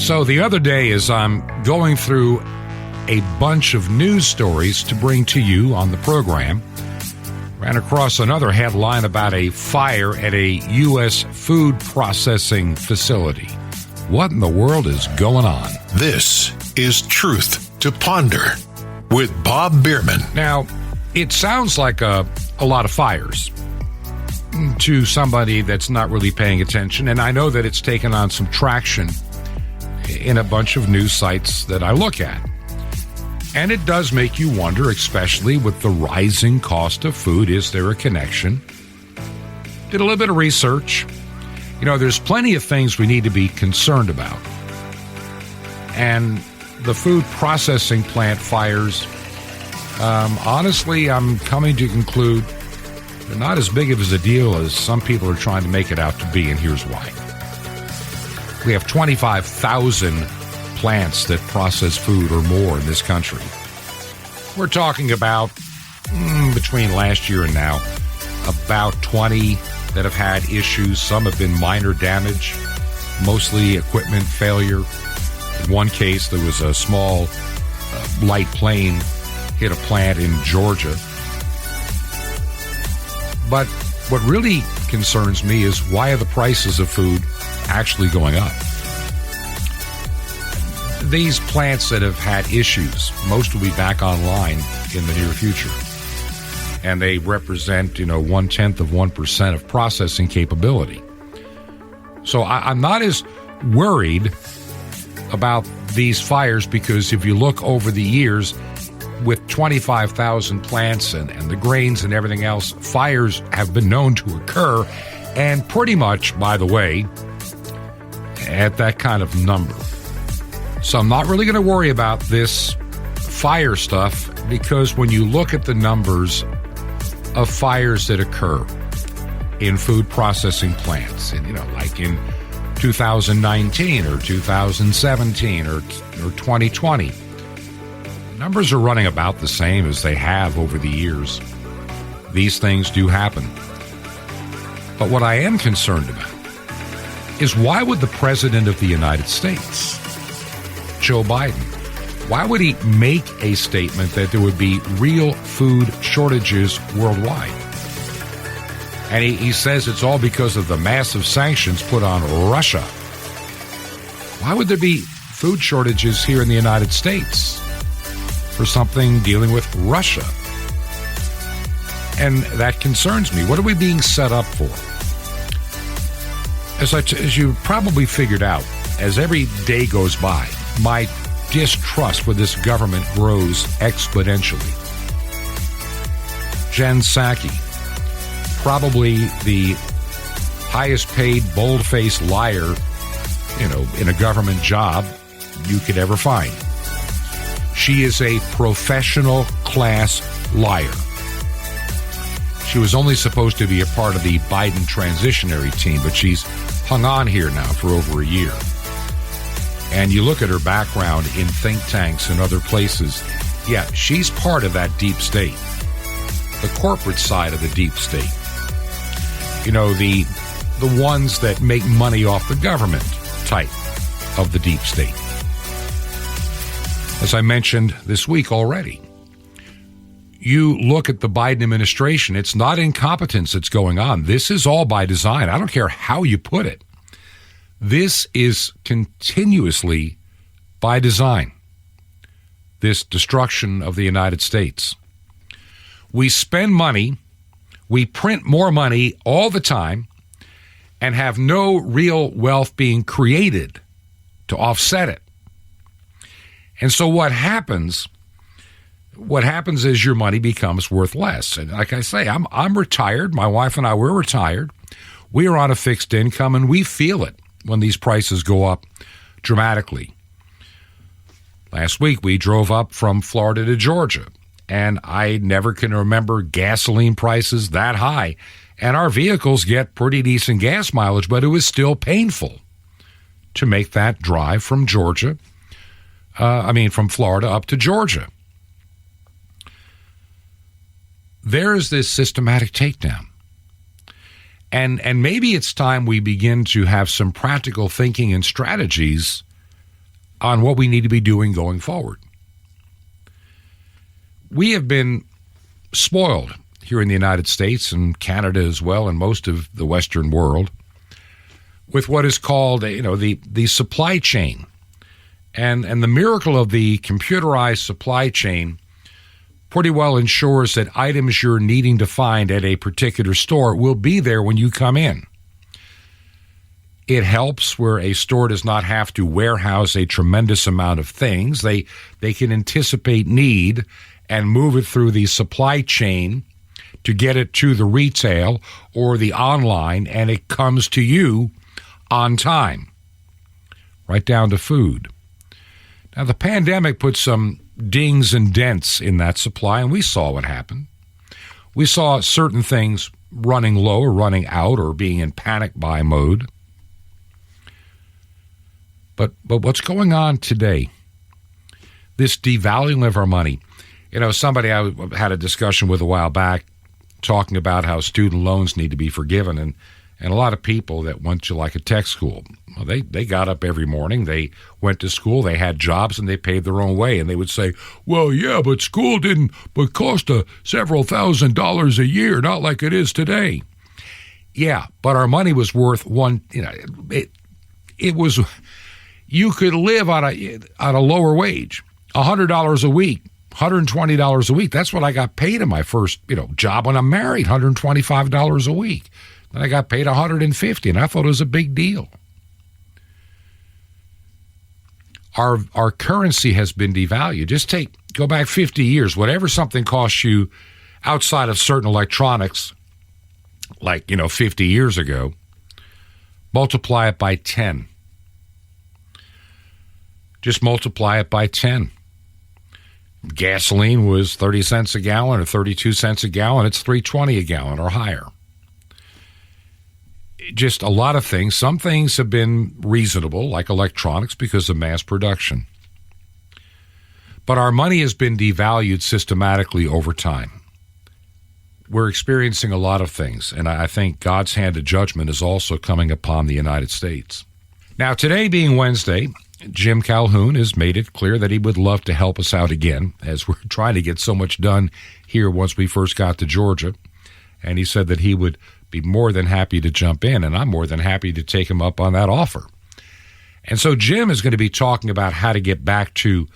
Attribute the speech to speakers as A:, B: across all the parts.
A: So the other day, as I'm going through a bunch of news stories to bring to you on the program, ran across another headline about a fire at a U.S. food processing facility. What in the world is going on?
B: This is Truth to Ponder with Bob Bierman.
A: Now, it sounds like a lot of fires to somebody that's not really paying attention, and I know that it's taken on some traction in a bunch of news sites that I look at. And it does make you wonder, especially with the rising cost of food, is there a connection? Did a little bit of research. You know, there's plenty of things we need to be concerned about. And the food processing plant fires, honestly, I'm coming to conclude they're not as big of a deal as some people are trying to make it out to be, and here's why. We have 25,000 plants that process food or more in this country. We're talking about, between last year and now, about 20 that have had issues. Some have been minor damage, mostly equipment failure. In one case, there was a small light plane hit a plant in Georgia. But what really concerns me is, why are the prices of food actually going up? These plants that have had issues, most will be back online in the near future. And they represent, 0.1% of processing capability. So I'm not as worried about these fires, because if you look over the years, with 25,000 plants and the grains and everything else, fires have been known to occur, and pretty much, by the way, at that kind of number. So I'm not really going to worry about this fire stuff, because when you look at the numbers of fires that occur in food processing plants, and like in 2019 or 2017 or 2020, numbers are running about the same as they have over the years. These things do happen. But what I am concerned about is, why would the President of the United States, Joe Biden, why would he make a statement that there would be real food shortages worldwide? And he says it's all because of the massive sanctions put on Russia. Why would there be food shortages here in the United States for something dealing with Russia? And that concerns me. What are we being set up for? As you probably figured out, as every day goes by, my distrust for this government grows exponentially. Jen Psaki, probably the highest paid, bold-faced liar, in a government job you could ever find. She is a professional class liar. She was only supposed to be a part of the Biden transitionary team, but she's hung on here now for over a year. And you look at her background in think tanks and other places, yeah, she's part of that deep state, the corporate side of the deep state. The ones that make money off the government type of the deep state. As I mentioned this week already, you look at the Biden administration, it's not incompetence that's going on. This is all by design. I don't care how you put it. This is continuously by design, this destruction of the United States. We spend money, we print more money all the time, and have no real wealth being created to offset it. And so what happens is your money becomes worth less. And like I say, I'm retired. My wife and I, we're retired. We are on a fixed income, and we feel it when these prices go up dramatically. Last week, we drove up from Florida to Georgia, and I never can remember gasoline prices that high. And our vehicles get pretty decent gas mileage, but it was still painful to make that drive from Florida up to Georgia. There is this systematic takedown. And maybe it's time we begin to have some practical thinking and strategies on what we need to be doing going forward. We have been spoiled here in the United States and Canada as well, and most of the Western world, with what is called, the supply chain. And the miracle of the computerized supply chain pretty well ensures that items you're needing to find at a particular store will be there when you come in. It helps where a store does not have to warehouse a tremendous amount of things. They can anticipate need and move it through the supply chain to get it to the retail or the online, and it comes to you on time, right down to food. Now, the pandemic put some dings and dents in that supply, and we saw what happened. We saw certain things running low or running out or being in panic buy mode. But what's going on today, this devaluing of our money, somebody I had a discussion with a while back talking about how student loans need to be forgiven, and a lot of people that went to like a tech school, well, they got up every morning, they went to school, they had jobs, and they paid their own way, and they would say, well, yeah, but school but cost several $1,000s a year, not like it is today. Yeah, but our money was worth it was, you could live on a lower wage, $100 a week, $120 a week. That's what I got paid in my first, job when I'm married, $125 a week. Then I got paid $150, and I thought it was a big deal. Our currency has been devalued. Just go back 50 years. Whatever something cost you outside of certain electronics, like, 50 years ago, multiply it by 10. Just multiply it by 10. Gasoline was 30 cents a gallon or 32 cents a gallon. It's $3.20 a gallon or higher. Just a lot of things. Some things have been reasonable, like electronics, because of mass production. But our money has been devalued systematically over time. We're experiencing a lot of things, and I think God's hand of judgment is also coming upon the United States. Now, today being Wednesday, Jim Calhoun has made it clear that he would love to help us out again, as we're trying to get so much done here once we first got to Georgia. And he said that he would be more than happy to jump in, and I'm more than happy to take him up on that offer. And so Jim is going to be talking about how to get back to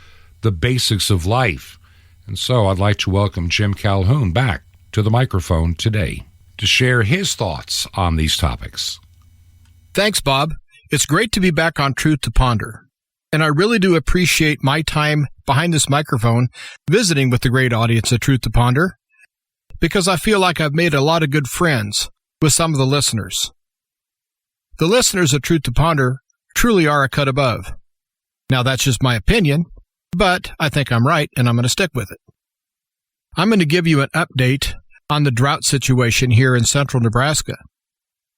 A: the basics of life. And so I'd like to welcome Jim Calhoun back to the microphone today to share his thoughts on these topics.
C: Thanks, Bob. It's great to be back on Truth to Ponder. And I really do appreciate my time behind this microphone visiting with the great audience of Truth to Ponder, because I feel like I've made a lot of good friends with some of the listeners. The listeners of Truth to Ponder truly are a cut above. Now, that's just my opinion, but I think I'm right, and I'm going to stick with it. I'm going to give you an update on the drought situation here in central Nebraska.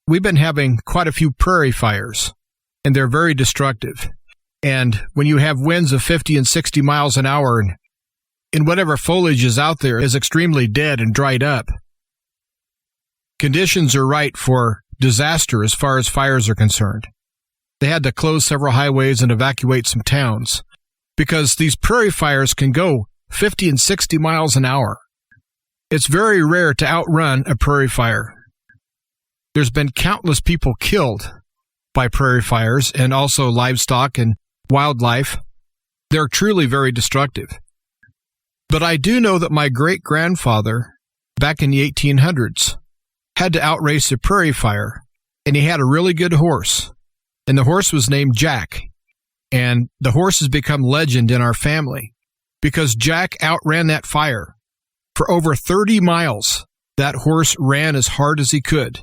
C: We've been having quite a few prairie fires, and they're very destructive. And when you have winds of 50 and 60 miles an hour and whatever foliage is out there is extremely dead and dried up, conditions are right for disaster as far as fires are concerned. They had to close several highways and evacuate some towns because these prairie fires can go 50 and 60 miles an hour. It's very rare to outrun a prairie fire. There's been countless people killed by prairie fires and also livestock and wildlife. They're truly very destructive. But I do know that my great-grandfather, back in the 1800s, had to outrace a prairie fire, and he had a really good horse. And the horse was named Jack. And the horse has become legend in our family because Jack outran that fire. For over 30 miles, that horse ran as hard as he could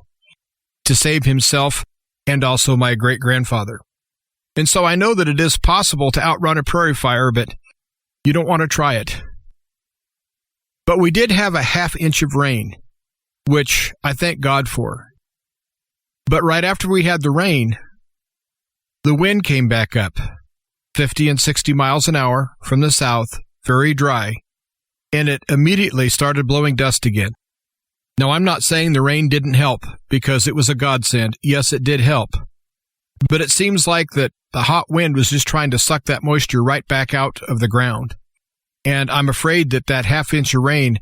C: to save himself and also my great-grandfather. And so I know that it is possible to outrun a prairie fire, but you don't want to try it. But we did have a ½ inch of rain, which I thank God for. But right after we had the rain, the wind came back up, 50 and 60 miles an hour from the south, very dry, and it immediately started blowing dust again. Now, I'm not saying the rain didn't help, because it was a godsend. Yes, it did help. But it seems like that the hot wind was just trying to suck that moisture right back out of the ground. And I'm afraid that that half-inch of rain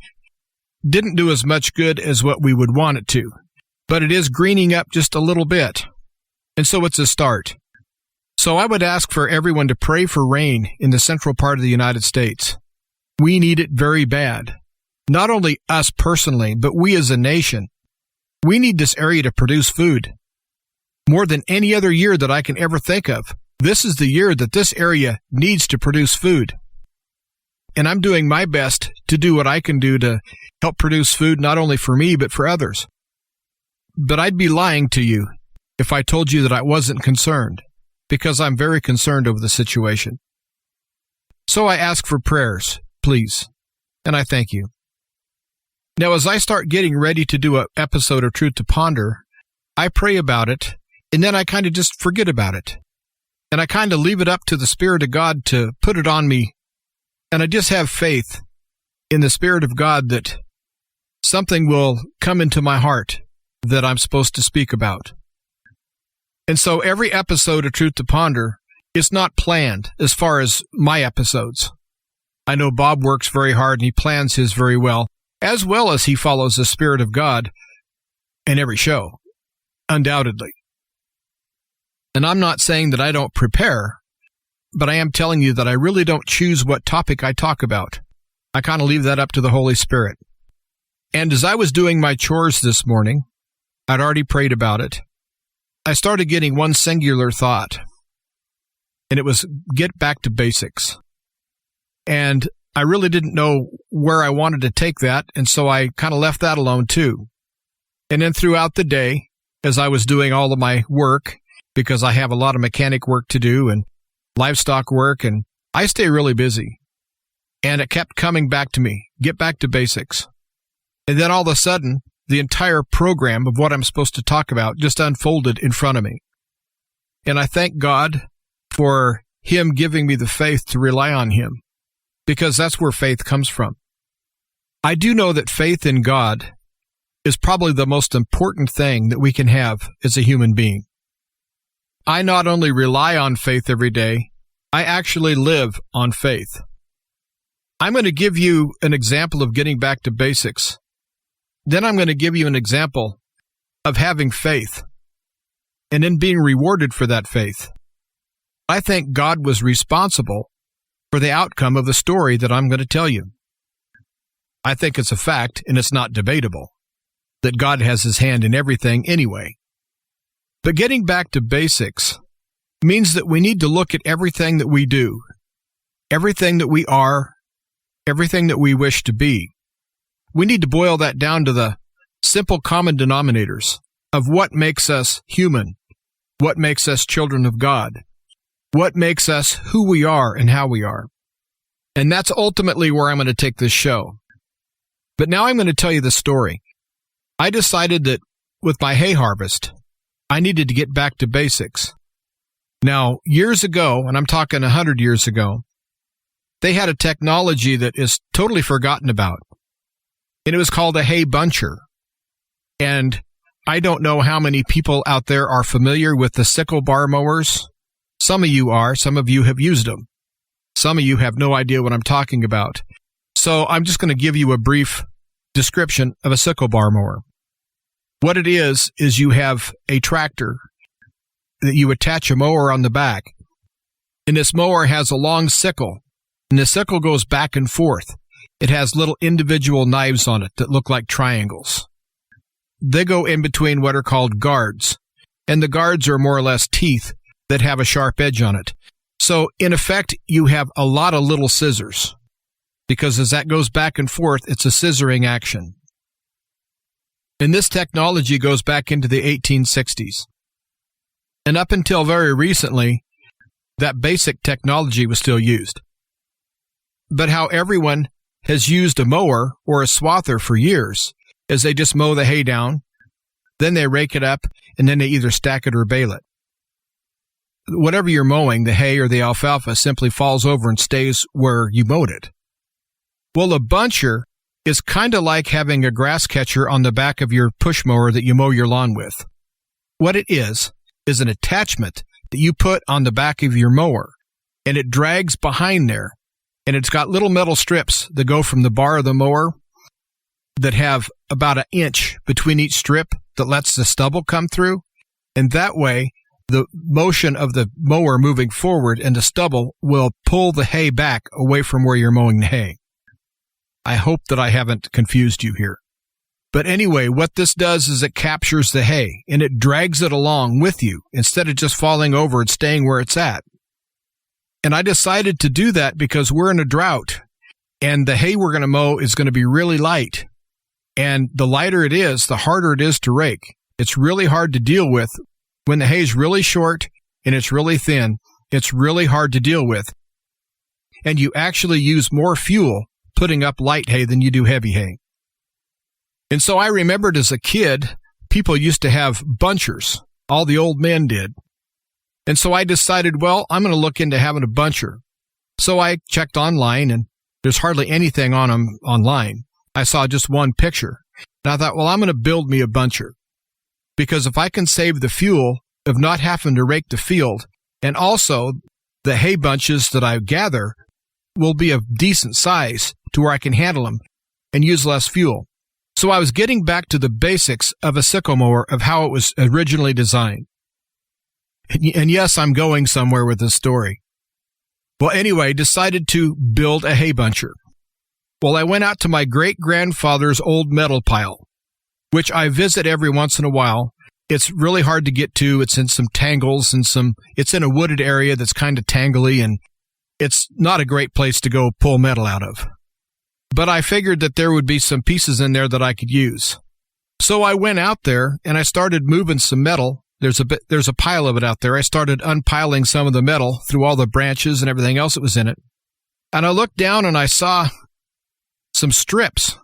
C: didn't do as much good as what we would want it to. But it is greening up just a little bit. And so it's a start. So I would ask for everyone to pray for rain in the central part of the United States. We need it very bad. Not only us personally, but we as a nation. We need this area to produce food. More than any other year that I can ever think of, this is the year that this area needs to produce food. And I'm doing my best to do what I can do to help produce food not only for me, but for others. But I'd be lying to you if I told you that I wasn't concerned, because I'm very concerned over the situation. So I ask for prayers, please, and I thank you. Now, as I start getting ready to do an episode of Truth to Ponder, I pray about it, and then I kind of just forget about it. And I kind of leave it up to the Spirit of God to put it on me. And I just have faith in the Spirit of God that something will come into my heart that I'm supposed to speak about. And so every episode of Truth to Ponder is not planned as far as my episodes. I know Bob works very hard and he plans his very well as he follows the Spirit of God in every show, undoubtedly. And I'm not saying that I don't prepare, but I am telling you that I really don't choose what topic I talk about. I kind of leave that up to the Holy Spirit. And as I was doing my chores this morning, I'd already prayed about it. I started getting one singular thought, and it was get back to basics. And I really didn't know where I wanted to take that, and so I kind of left that alone too. And then throughout the day, as I was doing all of my work, because I have a lot of mechanic work to do and livestock work, and I stay really busy. And it kept coming back to me, get back to basics. And then all of a sudden, the entire program of what I'm supposed to talk about just unfolded in front of me. And I thank God for Him giving me the faith to rely on Him, because that's where faith comes from. I do know that faith in God is probably the most important thing that we can have as a human being. I not only rely on faith every day, I actually live on faith. I'm going to give you an example of getting back to basics. Then I'm going to give you an example of having faith and then being rewarded for that faith. I think God was responsible for the outcome of the story that I'm going to tell you. I think it's a fact, and it's not debatable, that God has His hand in everything anyway. But getting back to basics means that we need to look at everything that we do, everything that we are, everything that we wish to be. We need to boil that down to the simple common denominators of what makes us human, what makes us children of God, what makes us who we are and how we are. And that's ultimately where I'm going to take this show. But now I'm going to tell you the story. I decided that with my hay harvest, I needed to get back to basics. Now, years ago, and I'm talking 100 years ago, they had a technology that is totally forgotten about. And it was called a hay buncher. And I don't know how many people out there are familiar with the sickle bar mowers. Some of you are. Some of you have used them. Some of you have no idea what I'm talking about. So I'm just going to give you a brief description of a sickle bar mower. What it is you have a tractor that you attach a mower on the back. And this mower has a long sickle. And the sickle goes back and forth. It has little individual knives on it that look like triangles. They go in between what are called guards, and the guards are more or less teeth that have a sharp edge on it. So, in effect, you have a lot of little scissors, because as that goes back and forth, it's a scissoring action. And this technology goes back into the 1860s. And up until very recently, that basic technology was still used. But how everyone has used a mower or a swather for years is they just mow the hay down, then they rake it up, and then they either stack it or bale it. Whatever you're mowing, the hay or the alfalfa, simply falls over and stays where you mowed it. Well, a buncher is kind of like having a grass catcher on the back of your push mower that you mow your lawn with. What it is is an attachment that you put on the back of your mower, and it drags behind there, and it's got little metal strips that go from the bar of the mower that have about an inch between each strip that lets the stubble come through, and that way the motion of the mower moving forward and the stubble will pull the hay back away from where you're mowing the hay. I hope that I haven't confused you here. But anyway, what this does is it captures the hay and it drags it along with you instead of just falling over and staying where it's at. And I decided to do that because we're in a drought and the hay we're going to mow is going to be really light. And the lighter it is, the harder it is to rake. It's really hard to deal with. When the hay's really short and it's really thin, it's really hard to deal with. And you actually use more fuel putting up light hay than you do heavy hay. And so I remembered as a kid, people used to have bunchers. All the old men did. And so I decided, well, I'm going to look into having a buncher. So I checked online, and there's hardly anything on them online. I saw just one picture. And I thought, well, I'm going to build me a buncher. Because if I can save the fuel of not having to rake the field, and also the hay bunches that I gather will be of decent size to where I can handle them and use less fuel. So I was getting back to the basics of a sickle mower of how it was originally designed. And yes, I'm going somewhere with this story. Well, anyway, decided to build a hay buncher. Well, I went out to my great-grandfather's old metal pile, which I visit every once in a while. It's really hard to get to. It's in some tangles and it's in a wooded area that's kind of tangly, and it's not a great place to go pull metal out of. But I figured that there would be some pieces in there that I could use. So I went out there and I started moving some metal. There's a pile of it out there. I started unpiling some of the metal through all the branches and everything else that was in it. And I looked down and I saw some strips.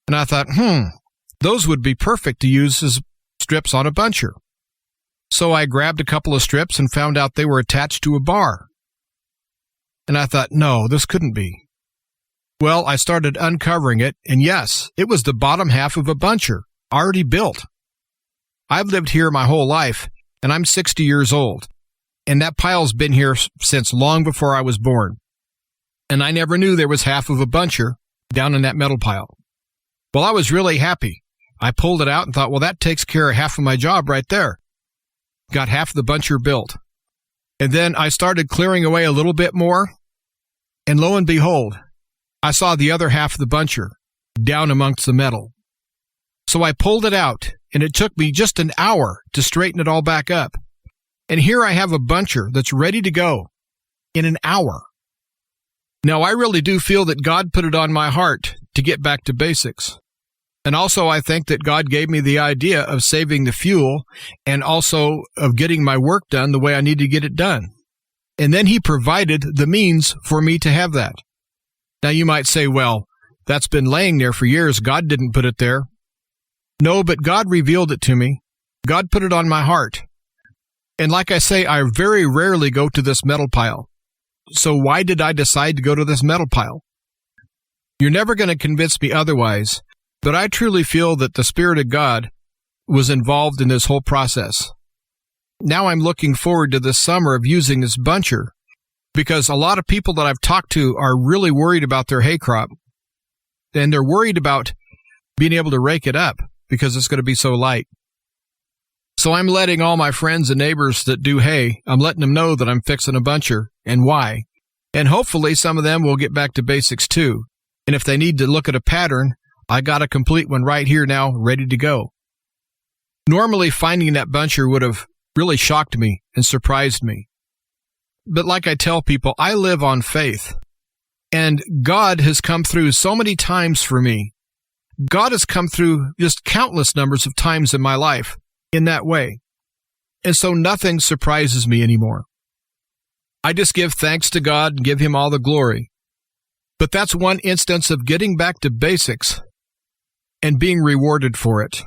C: And I thought, those would be perfect to use as strips on a buncher. So I grabbed a couple of strips and found out they were attached to a bar. And I thought, no, this couldn't be. Well, I started uncovering it, and yes, it was the bottom half of a buncher, already built. I've lived here my whole life, and I'm 60 years old, and that pile's been here since long before I was born. And I never knew there was half of a buncher down in that metal pile. Well, I was really happy. I pulled it out and thought, well, that takes care of half of my job right there. Got half the buncher built. And then I started clearing away a little bit more, and lo and behold, I saw the other half of the buncher down amongst the metal. So I pulled it out, and it took me just an hour to straighten it all back up. And here I have a buncher that's ready to go in an hour. Now, I really do feel that God put it on my heart to get back to basics. And also, I think that God gave me the idea of saving the fuel and also of getting my work done the way I need to get it done. And then He provided the means for me to have that. Now, you might say, well, that's been laying there for years. God didn't put it there. No, but God revealed it to me. God put it on my heart. And like I say, I very rarely go to this metal pile. So why did I decide to go to this metal pile? You're never going to convince me otherwise, but I truly feel that the Spirit of God was involved in this whole process. Now I'm looking forward to this summer of using this buncher, because a lot of people that I've talked to are really worried about their hay crop, and they're worried about being able to rake it up because it's going to be so light. So I'm letting all my friends and neighbors that do hay, I'm letting them know that I'm fixing a buncher and why. And hopefully some of them will get back to basics too. And if they need to look at a pattern, I got a complete one right here now, ready to go. Normally finding that buncher would have really shocked me and surprised me. But like I tell people, I live on faith. And God has come through so many times for me. God has come through just countless numbers of times in my life in that way. And so nothing surprises me anymore. I just give thanks to God and give Him all the glory. But that's one instance of getting back to basics and being rewarded for it.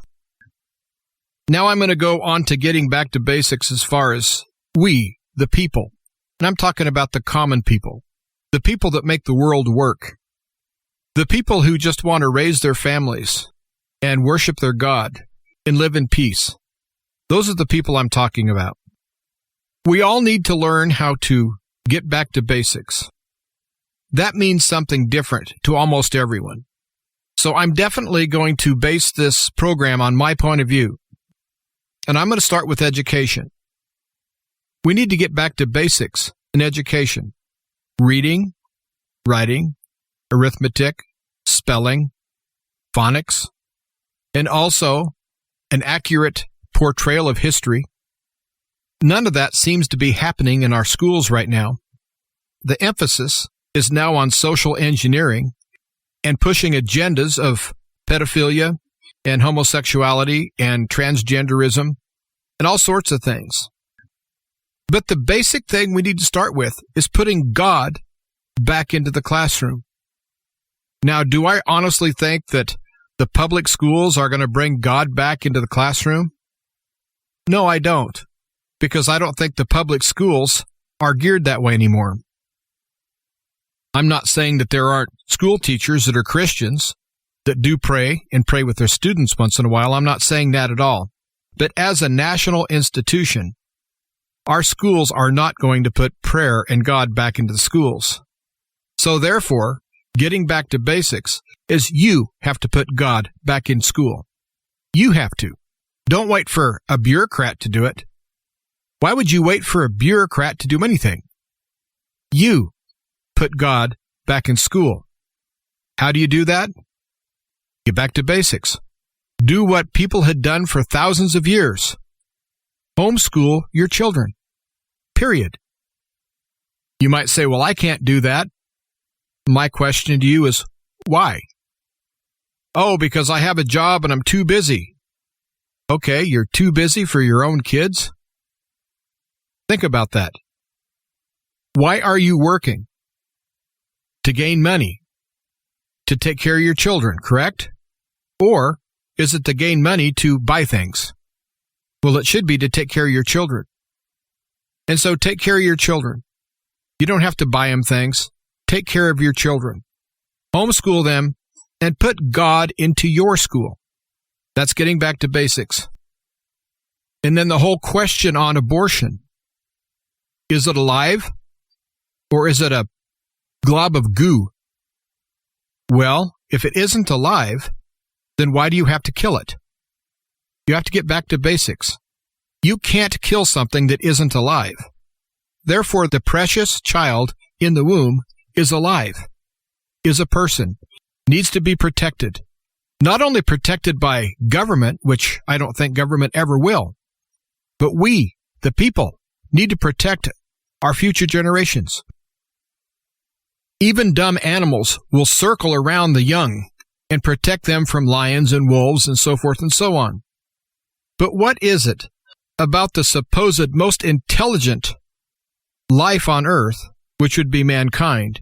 C: Now I'm going to go on to getting back to basics as far as we, the people. And I'm talking about the common people, the people that make the world work, the people who just want to raise their families and worship their God and live in peace. Those are the people I'm talking about. We all need to learn how to get back to basics. That means something different to almost everyone. So I'm definitely going to base this program on my point of view. And I'm going to start with education. We need to get back to basics in education. Reading, writing, arithmetic, spelling, phonics, and also an accurate portrayal of history. None of that seems to be happening in our schools right now. The emphasis is now on social engineering and pushing agendas of pedophilia and homosexuality and transgenderism and all sorts of things. But the basic thing we need to start with is putting God back into the classroom. Now, do I honestly think that the public schools are going to bring God back into the classroom? No, I don't, because I don't think the public schools are geared that way anymore. I'm not saying that there aren't school teachers that are Christians that do pray and pray with their students once in a while. I'm not saying that at all. But as a national institution, our schools are not going to put prayer and God back into the schools. So therefore, getting back to basics is you have to put God back in school. You have to. Don't wait for a bureaucrat to do it. Why would you wait for a bureaucrat to do anything? You put God back in school. How do you do that? Get back to basics. Do what people had done for thousands of years. Homeschool your children. Period. You might say, well, I can't do that. My question to you is, why? Oh, because I have a job and I'm too busy. Okay, you're too busy for your own kids? Think about that. Why are you working? To gain money. To take care of your children, correct? Or is it to gain money to buy things? Well, it should be to take care of your children. And so take care of your children. You don't have to buy them things. Take care of your children. Homeschool them and put God into your school. That's getting back to basics. And then the whole question on abortion. Is it alive? Or is it a glob of goo? Well, if it isn't alive, then why do you have to kill it? You have to get back to basics. You can't kill something that isn't alive. Therefore, the precious child in the womb is alive, is a person, needs to be protected. Not only protected by government, which I don't think government ever will, but we, the people, need to protect our future generations. Even dumb animals will circle around the young and protect them from lions and wolves and so forth and so on. But what is it about the supposed most intelligent life on earth, which would be mankind,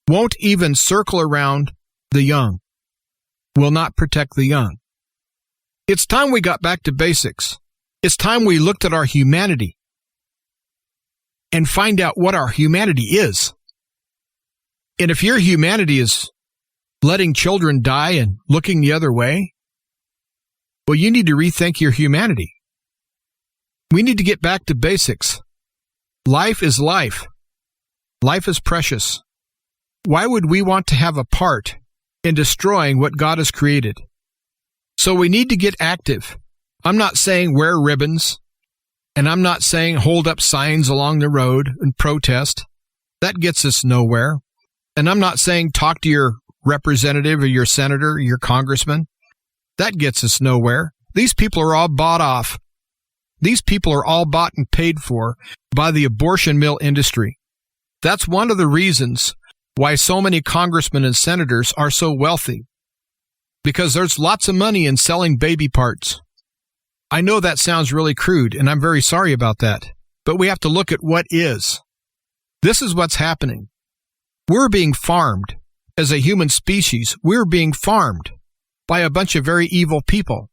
C: won't even circle around the young, will not protect the young? It's time we got back to basics. It's time we looked at our humanity and find out what our humanity is. And if your humanity is letting children die and looking the other way, well, you need to rethink your humanity. We need to get back to basics. Life is life. Life is precious. Why would we want to have a part in destroying what God has created? So we need to get active. I'm not saying wear ribbons, and I'm not saying hold up signs along the road and protest. That gets us nowhere. And I'm not saying talk to your representative or your senator or your congressman. That gets us nowhere. These people are all bought off. These people are all bought and paid for by the abortion mill industry. That's one of the reasons why so many congressmen and senators are so wealthy. Because there's lots of money in selling baby parts. I know that sounds really crude, and I'm very sorry about that. But we have to look at what is. This is what's happening. We're being farmed. As a human species, we're being farmed by a bunch of very evil people.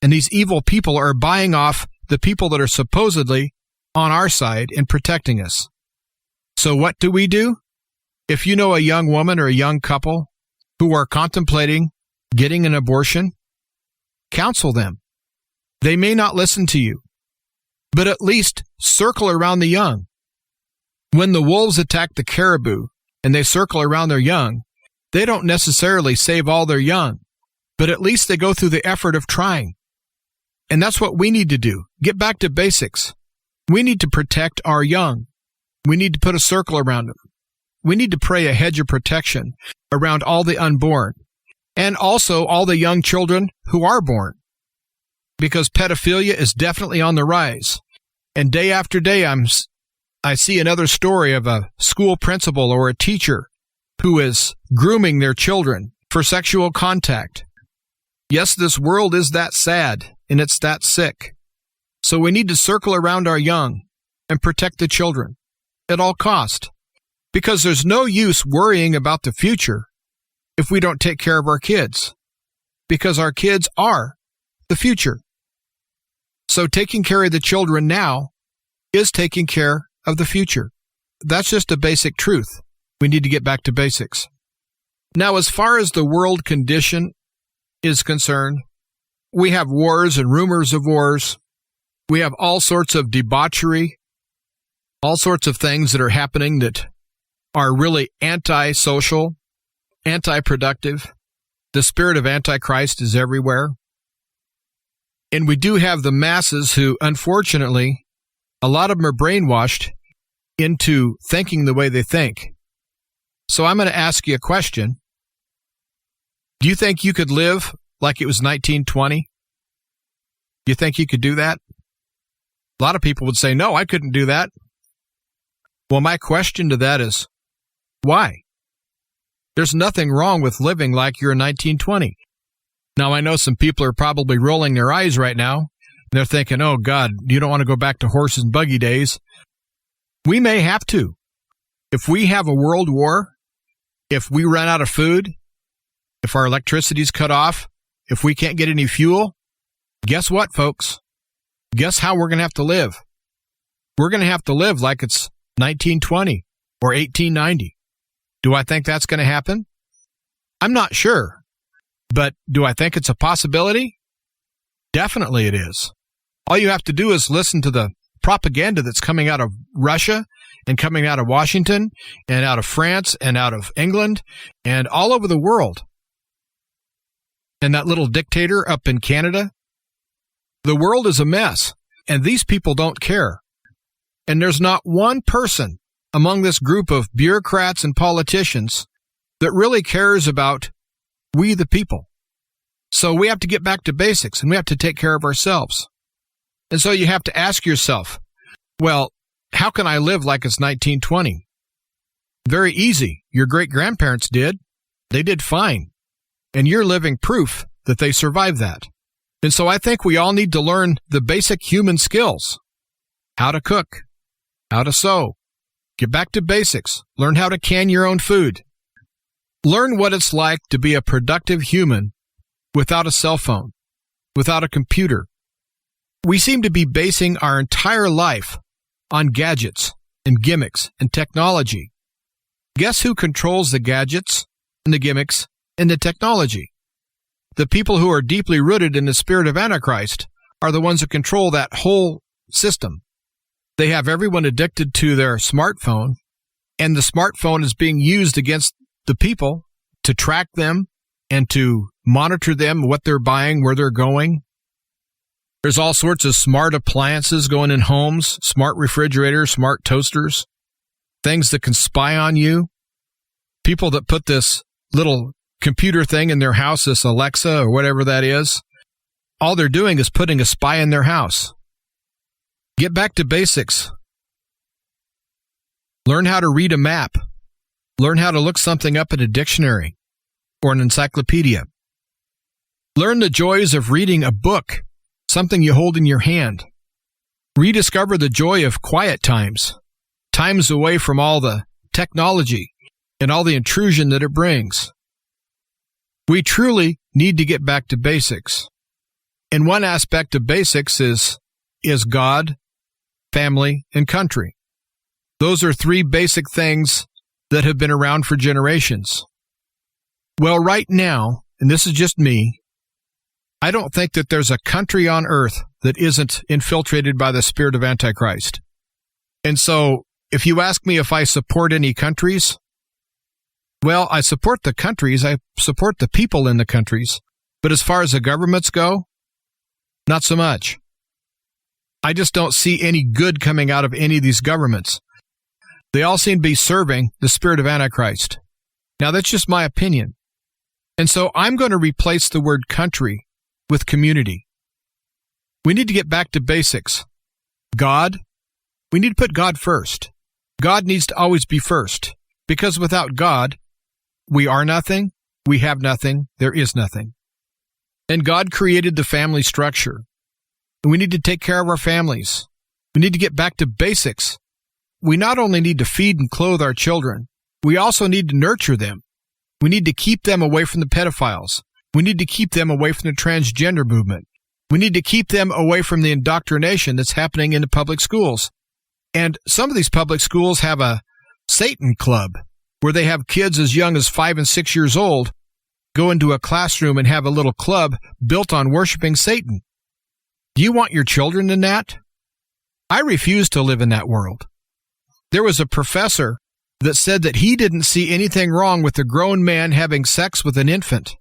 C: And these evil people are buying off the people that are supposedly on our side and protecting us. So what do? If you know a young woman or a young couple who are contemplating getting an abortion, counsel them. They may not listen to you, but at least circle around the young. When the wolves attack the caribou and they circle around their young, they don't necessarily save all their young, but at least they go through the effort of trying. And that's what we need to do. Get back to basics. We need to protect our young. We need to put a circle around them. We need to pray a hedge of protection around all the unborn and also all the young children who are born, because pedophilia is definitely on the rise. And day after day, I see another story of a school principal or a teacher who is grooming their children for sexual contact. Yes, this world is that sad and it's that sick. So we need to circle around our young and protect the children at all cost, because there's no use worrying about the future if we don't take care of our kids, because our kids are the future. So taking care of the children now is taking care of the future. That's just a basic truth. We need to get back to basics. Now, as far as the world condition is concerned, we have wars and rumors of wars. We have all sorts of debauchery, all sorts of things that are happening that are really anti-social, anti-productive. The spirit of Antichrist is everywhere. And we do have the masses who, unfortunately, a lot of them are brainwashed into thinking the way they think. So I'm going to ask you a question. Do you think you could live like it was 1920? Do you think you could do that? A lot of people would say, no, I couldn't do that. Well, my question to that is, why? There's nothing wrong with living like you're in 1920. Now, I know some people are probably rolling their eyes right now. They're thinking, oh, God, you don't want to go back to horse and buggy days. We may have to. If we have a world war, if we run out of food, if our electricity's cut off, if we can't get any fuel, guess what, folks? Guess how we're going to have to live? We're going to have to live like it's 1920 or 1890. Do I think that's going to happen? I'm not sure. But do I think it's a possibility? Definitely it is. All you have to do is listen to the propaganda that's coming out of Russia and coming out of Washington and out of France and out of England and all over the world. And that little dictator up in Canada. The world is a mess, and these people don't care. And there's not one person among this group of bureaucrats and politicians that really cares about we the people. So we have to get back to basics, and we have to take care of ourselves. And so you have to ask yourself, well, how can I live like it's 1920? Very easy. Your great-grandparents did. They did fine. And you're living proof that they survived that. And so I think we all need to learn the basic human skills. How to cook, how to sew. Get back to basics. Learn how to can your own food. Learn what it's like to be a productive human without a cell phone, without a computer. We seem to be basing our entire life on gadgets and gimmicks and technology. Guess who controls the gadgets and the gimmicks and the technology? The people who are deeply rooted in the spirit of Antichrist are the ones who control that whole system. They have everyone addicted to their smartphone, and the smartphone is being used against the people to track them and to monitor them, what they're buying, where they're going. There's all sorts of smart appliances going in homes, smart refrigerators, smart toasters, things that can spy on you. People that put this little computer thing in their house, this Alexa or whatever that is, all they're doing is putting a spy in their house. Get back to basics. Learn how to read a map. Learn how to look something up in a dictionary or an encyclopedia. Learn the joys of reading a book, something you hold in your hand. Rediscover the joy of quiet times, times away from all the technology and all the intrusion that it brings. We truly need to get back to basics. And one aspect of basics is God, family, and country. Those are three basic things that have been around for generations. Well, right now, and this is just me, I don't think that there's a country on earth that isn't infiltrated by the spirit of Antichrist. And so, if you ask me if I support any countries, well, I support the countries. I support the people in the countries. But as far as the governments go, not so much. I just don't see any good coming out of any of these governments. They all seem to be serving the spirit of Antichrist. Now, that's just my opinion. And so I'm going to replace the word country with community. We need to get back to basics. God, we need to put God first. God needs to always be first, because without God, we are nothing, we have nothing, there is nothing. And God created the family structure. We need to take care of our families. We need to get back to basics. We not only need to feed and clothe our children, we also need to nurture them. We need to keep them away from the pedophiles. We need to keep them away from the transgender movement. We need to keep them away from the indoctrination that's happening in the public schools. And some of these public schools have a Satan club where they have kids as young as 5 and 6 years old go into a classroom and have a little club built on worshiping Satan. Do you want your children in that? I refuse to live in that world. There was a professor that said that he didn't see anything wrong with a grown man having sex with an infant.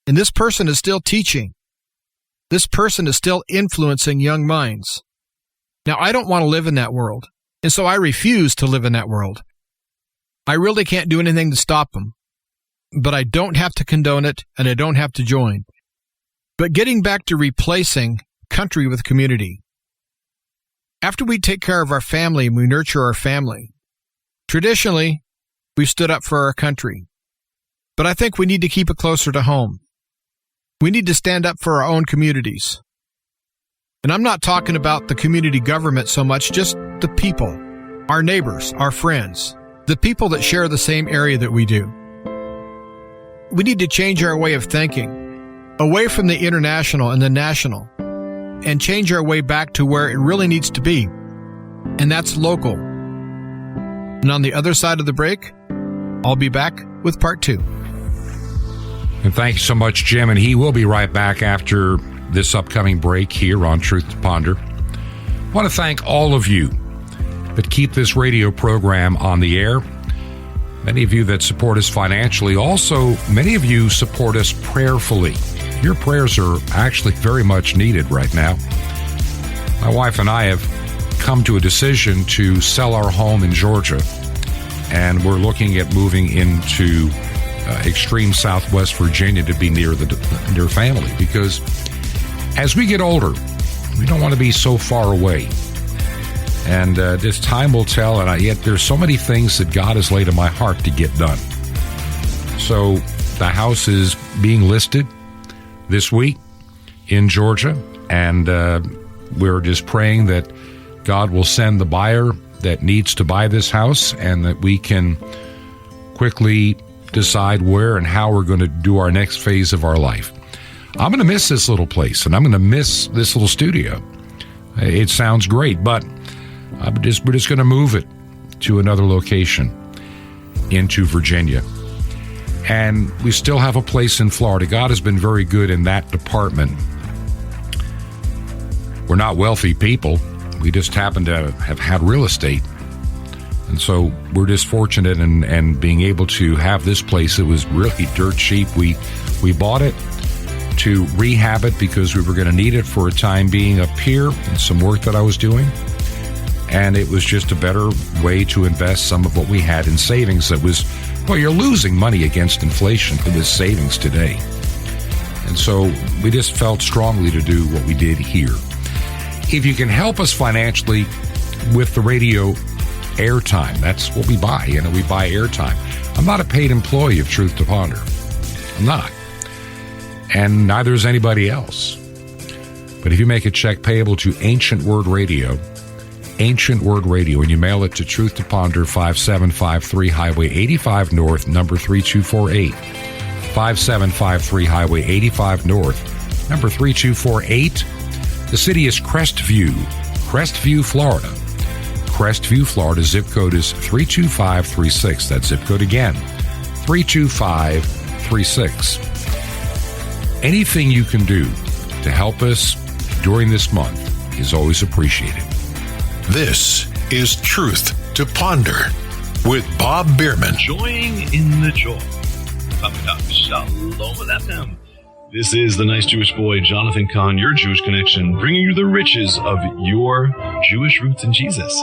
C: And this person is still teaching. This person is still influencing young minds. Now, I don't want to live in that world, and so I refuse to live in that world. I really can't do anything to stop them, but I don't have to condone it, and I don't have to join. But getting back to replacing country with community. After we take care of our family and we nurture our family, traditionally, we've stood up for our country. But I think we need to keep it closer to home. We need to stand up for our own communities. And I'm not talking about the community government so much, just the people, our neighbors, our friends, the people that share the same area that we do. We need to change our way of thinking, away from the international and the national, and change our way back to where it really needs to be, and that's local. And on the other side of the break, I'll be back with part 2.
A: And thanks so much, Jim. And he will be right back after this upcoming break here on Truth to Ponder. I want to thank all of you that keep this radio program on the air. Many of you that support us financially. Also, many of you support us prayerfully. Your prayers are actually very much needed right now. My wife and I have come to a decision to sell our home in Georgia, and we're looking at moving into extreme southwest Virginia to be near family, because as we get older, we don't want to be so far away. And this time will tell, and yet there's so many things that God has laid in my heart to get done. So the house is being listed this week in Georgia, and we're just praying that God will send the buyer that needs to buy this house, and that we can quickly decide where and how we're going to do our next phase of our life. I'm going to miss this little place, and I'm going to miss this little studio. It sounds great, but we're just going to move it to another location into Virginia. And we still have a place in Florida. God has been very good in that department. We're not wealthy people. We just happen to have had real estate. And so we're just fortunate in being able to have this place. It was really dirt cheap. We bought it to rehab it because we were going to need it for a time being up here and some work that I was doing. And it was just a better way to invest some of what we had in savings. That was, well, you're losing money against inflation for this savings today. And so we just felt strongly to do what we did here. If you can help us financially with the radio airtime, that's what we buy. We buy airtime. I'm not a paid employee of Truth to Ponder. I'm not. And neither is anybody else. But if you make a check payable to Ancient Word Radio, and you mail it to Truth to Ponder, 5753 Highway 85 North, number 3248. 5753 Highway 85 North, number 3248. The city is Crestview, Florida. Crestview, Florida. Zip code is 32536. That zip code again, 32536. Anything you can do to help us during this month is always appreciated.
B: This is Truth to Ponder with Bob Bierman.
D: Join in the joy. Shalom Aleichem. This is the nice Jewish boy, Jonathan Kahn, your Jewish connection, bringing you the riches of your Jewish roots in Jesus.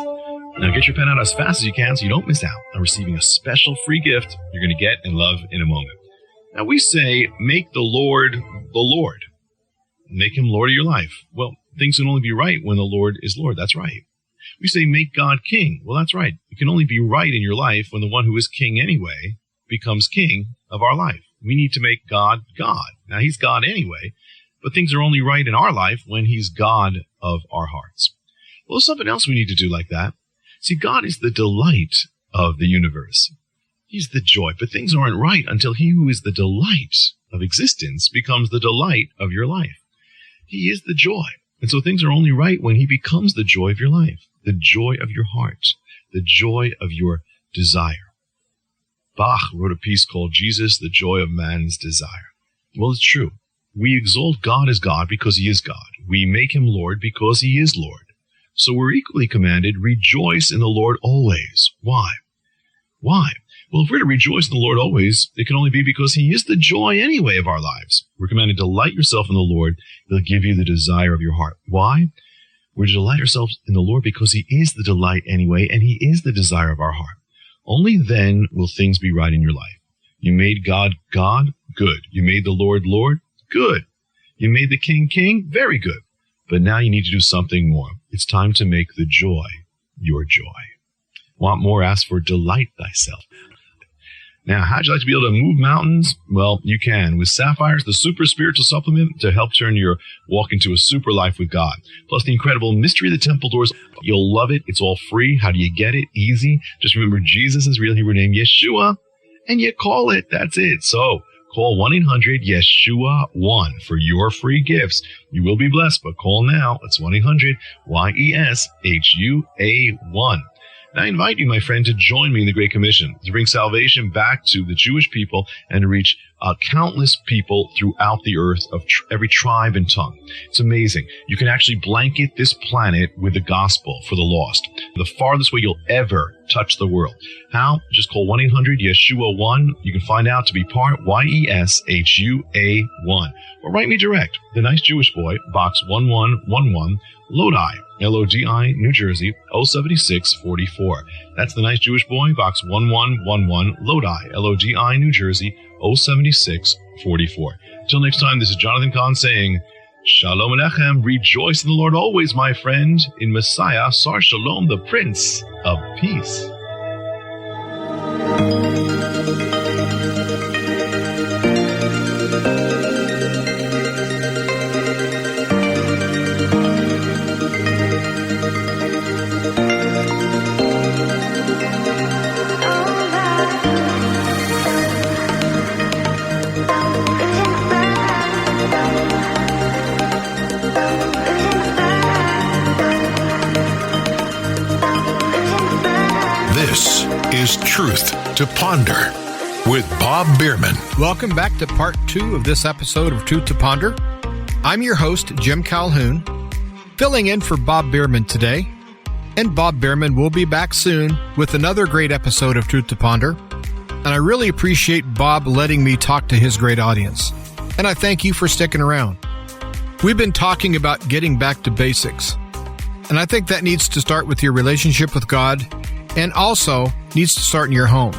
D: Now get your pen out as fast as you can so you don't miss out on receiving a special free gift you're going to get and love in a moment. Now we say, make the Lord the Lord. Make him Lord of your life. Well, things can only be right when the Lord is Lord. That's right. We say, make God king. Well, that's right. It can only be right in your life when the one who is king anyway becomes king of our life. We need to make God God. Now, he's God anyway, but things are only right in our life when he's God of our hearts. Well, there's something else we need to do like that. See, God is the delight of the universe. He's the joy, but things aren't right until he who is the delight of existence becomes the delight of your life. He is the joy. And so things are only right when he becomes the joy of your life, the joy of your heart, the joy of your desire. Bach wrote a piece called Jesus, the Joy of Man's Desire. Well, it's true. We exalt God as God because he is God. We make him Lord because he is Lord. So we're equally commanded, rejoice in the Lord always. Why? Why? Well, if we're to rejoice in the Lord always, it can only be because he is the joy anyway of our lives. We're commanded to delight yourself in the Lord. He'll give you the desire of your heart. Why? We're to delight ourselves in the Lord because he is the delight anyway, and he is the desire of our heart. Only then will things be right in your life. You made God God? Good. You made the Lord Lord? Good. You made the King King? Very good. But now you need to do something more. It's time to make the joy your joy. Want more? Ask for delight thyself. Now, how'd you like to be able to move mountains? Well, you can with Sapphires, the super spiritual supplement to help turn your walk into a super life with God. Plus the incredible Mystery of the Temple Doors. You'll love it. It's all free. How do you get it? Easy. Just remember Jesus' real Hebrew name, Yeshua, and you call it. That's it. So call 1-800-YESHUA-1 for your free gifts. You will be blessed, but call now. It's 1-800-YESHUA-1. And I invite you, my friend, to join me in the Great Commission to bring salvation back to the Jewish people and to reach countless people throughout the earth of every tribe and tongue. It's amazing. You can actually blanket this planet with the gospel for the lost. The farthest way you'll ever touch the world. How? Just call 1-800-YESHUA-1. You can find out to be part YESHUA-1. Or write me direct. The Nice Jewish Boy, Box 1111, Lodi, Lodi, New Jersey, 07644. That's the Nice Jewish Boy, Box 1111, Lodi, Lodi, New Jersey, 07644. Till next time, this is Jonathan Kahn saying, Shalom Aleichem, rejoice in the Lord always, my friend, in Messiah, Sar Shalom, the Prince of Peace.
B: This is Truth to Ponder with Bob Bierman.
C: Welcome back to part 2 of this episode of Truth to Ponder. I'm your host, Jim Calhoun, filling in for Bob Bierman today. And Bob Bierman will be back soon with another great episode of Truth to Ponder. And I really appreciate Bob letting me talk to his great audience. And I thank you for sticking around. We've been talking about getting back to basics. And I think that needs to start with your relationship with God and also needs to start in your home.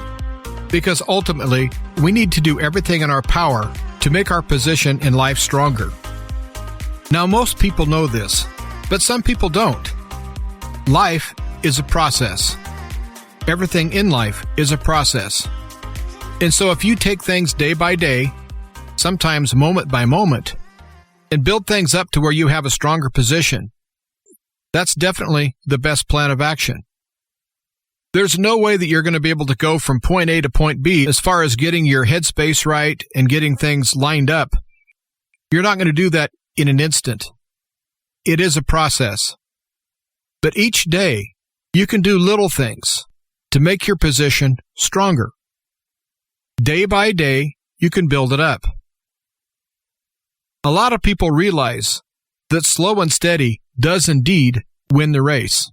C: Because ultimately, we need to do everything in our power to make our position in life stronger. Now, most people know this, but some people don't. Life is a process. Everything in life is a process. And so if you take things day by day, sometimes moment by moment, and build things up to where you have a stronger position, that's definitely the best plan of action. There's no way that you're going to be able to go from point A to point B as far as getting your headspace right and getting things lined up. You're not going to do that in an instant. It is a process. But each day, you can do little things to make your position stronger. Day by day, you can build it up. A lot of people realize that slow and steady does indeed win the race.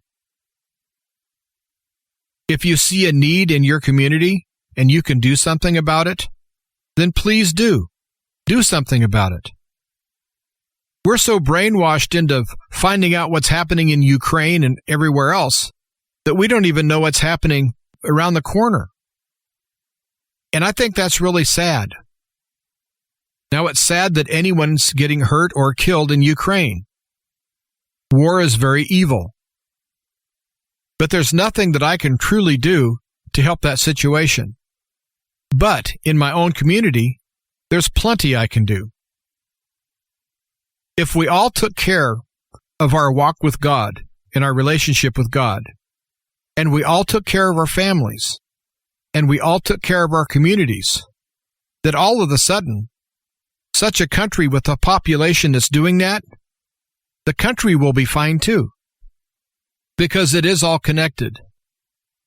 C: If you see a need in your community and you can do something about it, then please do. Do something about it. We're so brainwashed into finding out what's happening in Ukraine and everywhere else that we don't even know what's happening around the corner. And I think that's really sad. Now, it's sad that anyone's getting hurt or killed in Ukraine. War is very evil. But there's nothing that I can truly do to help that situation. But in my own community, there's plenty I can do. If we all took care of our walk with God and our relationship with God, and we all took care of our families, and we all took care of our communities, that all of a sudden, such a country with a population that's doing that, the country will be fine too. Because it is all connected.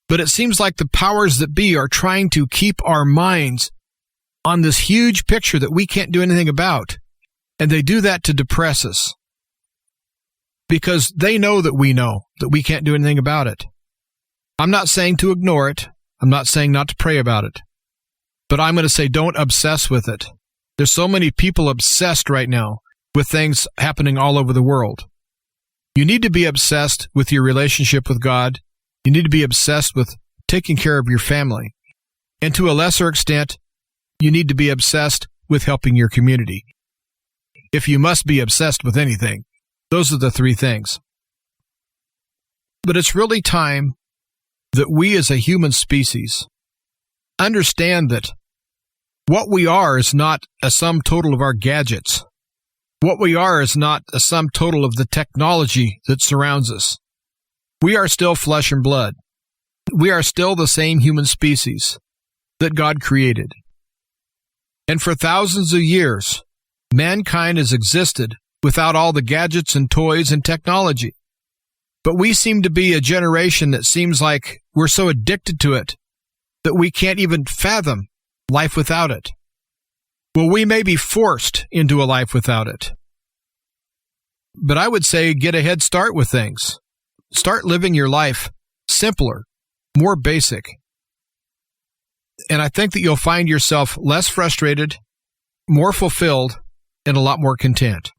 C: But it seems like the powers that be are trying to keep our minds on this huge picture that we can't do anything about. And they do that to depress us. Because they know that we can't do anything about it. I'm not saying to ignore it. I'm not saying not to pray about it. But I'm going to say don't obsess with it. There's so many people obsessed right now with things happening all over the world. You need to be obsessed with your relationship with God. You need to be obsessed with taking care of your family. And to a lesser extent, you need to be obsessed with helping your community. If you must be obsessed with anything, those are the three things. But it's really time that we as a human species understand that what we are is not a sum total of our gadgets. What we are is not a sum total of the technology that surrounds us. We are still flesh and blood. We are still the same human species that God created. And for thousands of years, mankind has existed without all the gadgets and toys and technology. But we seem to be a generation that seems like we're so addicted to it that we can't even fathom life without it. Well, we may be forced into a life without it. But I would say get a head start with things. Start living your life simpler, more basic. And I think that you'll find yourself less frustrated, more fulfilled, and a lot more content.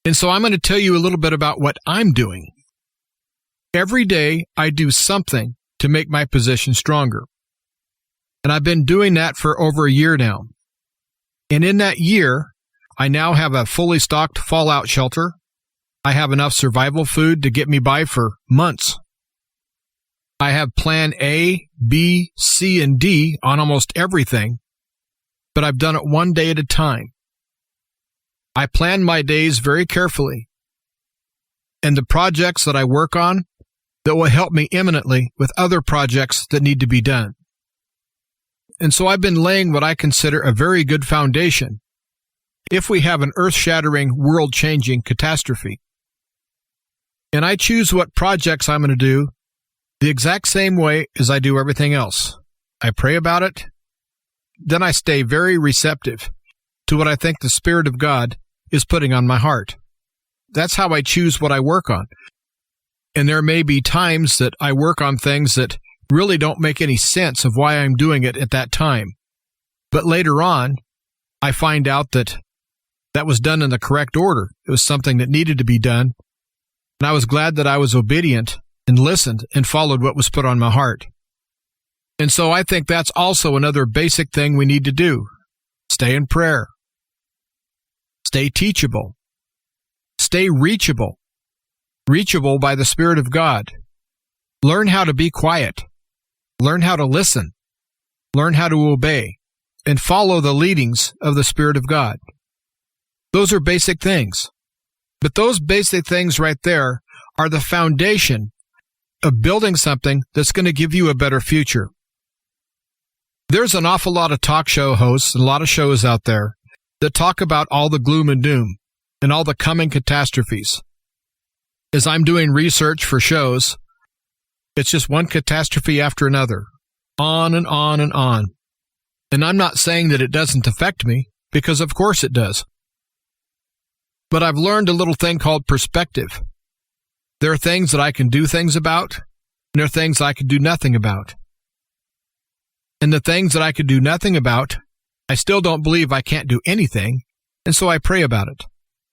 C: And so I'm going to tell you a little bit about what I'm doing. Every day I do something to make my position stronger. And I've been doing that for over a year now. And in that year, I now have a fully stocked fallout shelter. I have enough survival food to get me by for months. I have plan A, B, C, and D on almost everything, but I've done it one day at a time. I plan my days very carefully, and the projects that I work on that will help me imminently with other projects that need to be done. And so I've been laying what I consider a very good foundation if we have an earth-shattering, world-changing catastrophe. And I choose what projects I'm going to do the exact same way as I do everything else. I pray about it, then I stay very receptive to what I think the Spirit of God is putting on my heart. That's how I choose what I work on. And there may be times that I work on things that really don't make any sense of why I'm doing it at that time. But later on, I find out that that was done in the correct order. It was something that needed to be done. And I was glad that I was obedient and listened and followed what was put on my heart. And so I think that's also another basic thing we need to do. Stay in prayer. Stay teachable. Stay reachable. Reachable by the Spirit of God. Learn how to be quiet. Learn how to listen. Learn how to obey. And follow the leadings of the Spirit of God. Those are basic things. But those basic things right there are the foundation of building something that's going to give you a better future. There's an awful lot of talk show hosts and a lot of shows out there that talk about all the gloom and doom and all the coming catastrophes. As I'm doing research for shows, it's just one catastrophe after another, on and on and on. And I'm not saying that it doesn't affect me. because of course it does. But I've learned a little thing called perspective. There are things that I can do things about, and there are things I can do nothing about. And the things that I could do nothing about, I still don't believe I can't do anything, and so I pray about it,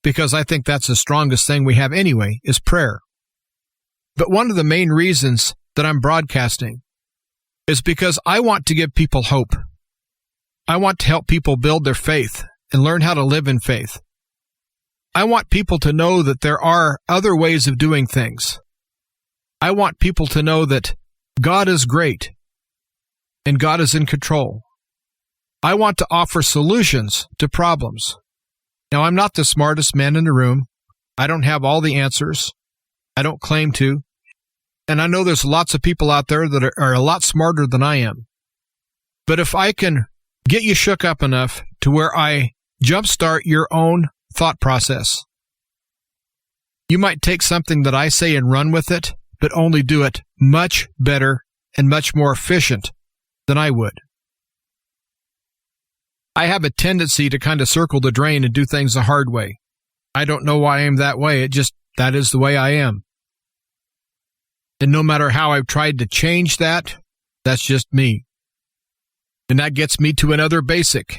C: because I think that's the strongest thing we have anyway, is prayer. But one of the main reasons that I'm broadcasting is because I want to give people hope. I want to help people build their faith and learn how to live in faith. I want people to know that there are other ways of doing things. I want people to know that God is great and God is in control. I want to offer solutions to problems. Now, I'm not the smartest man in the room. I don't have all the answers. I don't claim to. And I know there's lots of people out there that are a lot smarter than I am. But if I can get you shook up enough to where I jumpstart your own thought process, you might take something that I say and run with it, but only do it much better and much more efficient than I would. I have a tendency to kind of circle the drain and do things the hard way. I don't know why I am that way. That is the way I am. And no matter how I've tried to change that, that's just me. And that gets me to another basic.